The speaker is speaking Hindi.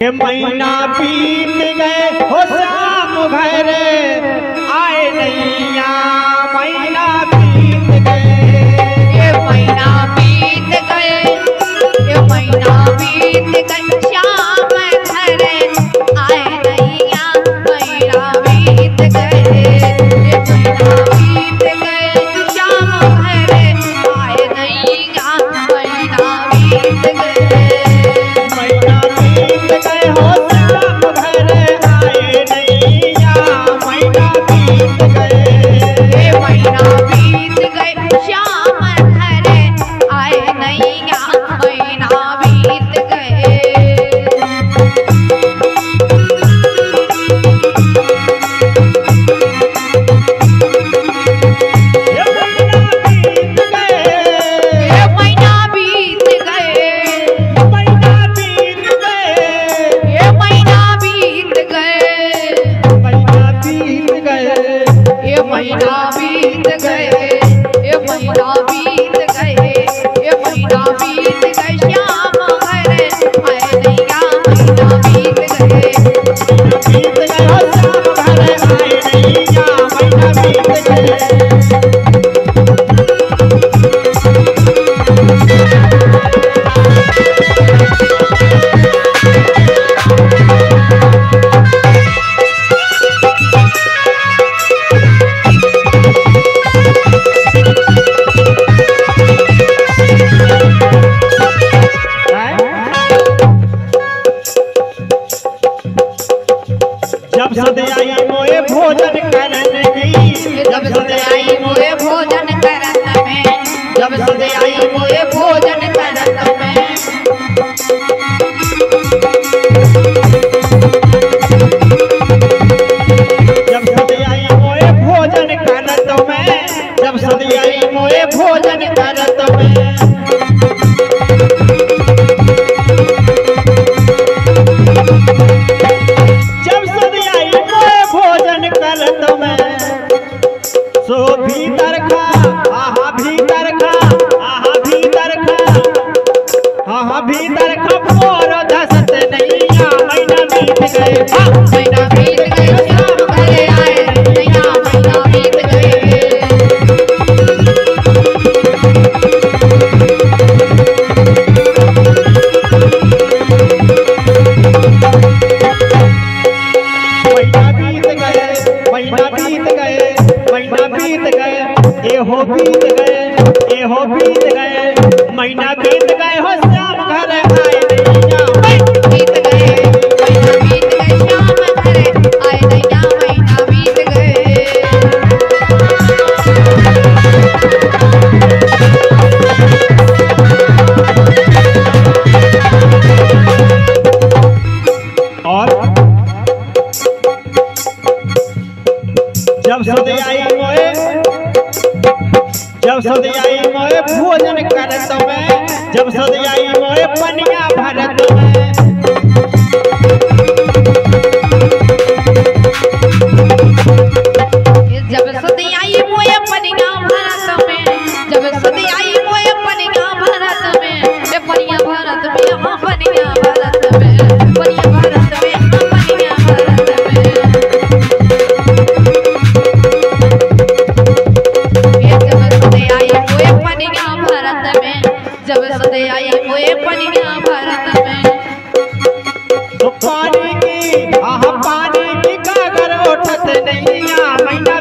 ये महीना बीत गए हो शाम घर आए नैया, महीना बीत गए, ये महीना बीत गए, ये महीना बीत गए, शाम घर आए नैया, महीना बीत गए, ये महीना बीत गए, शाम घर आए नैया, महीना बीत गए, महीना बीत गए हो शाम घर आए नैया, महीना बीत गए, ये महीना बीत गए, शाम घर आए नैया, महीना बीत गए। ये महीना बीत गए, ये महीना बीत गए, महीना बीत गए, ये महीना बीत गए, महीना बीत गए, ये महीना बीत गए, ये महीना बीत गए, ये महीना बीत गए, शाम घर आए नैया, महीना बीत गए। बीत गए हो शाम घर आए नैया, महीना बीत गए। जब सद आई मोए भोजन करने गई, जब सद आई मोए भोजन करत में, जब सद आई मोए भोजन करत में, जब सद आई मोए भोजन करत में, जब सद आई मोए भोजन करत में, जब सद आई मोए भोजन करत में, सो भीतर खा आहा भीतर खा, आहा भीतर खा, आहा भीतर खा मोर धसत नैया, महीना बीत गए, महीना बीत गए, शाम घर आए नैया, महीना बीत गए। महीना बीत गए, महीना बीत गए, महीना बीत गए, ए हो बीत गए, ए हो बीत गए, महीना बीत गए हो शाम घर आए नैया, बीत गए, महीना बीत गए, शाम घर आए नैया, महीना बीत गए। और जब सद आई मोए, जब सद आई मोए भोजन करत में, जब सद आई मोए पनिया भरत में, जब सदी आई मोए पनिया भारत में, जब सदी आई मोए पनिया भारत में, ये पनिया भारत में, हाँ पनिया भारत में, पनिया भारत में, हाँ पनिया भारत में, ये जब सदी आई मोए पनिया भारत में, जब सदी आई मोए पनिया भारत में, तो पानी की आहा पानी की गागर उठत नैया, महीना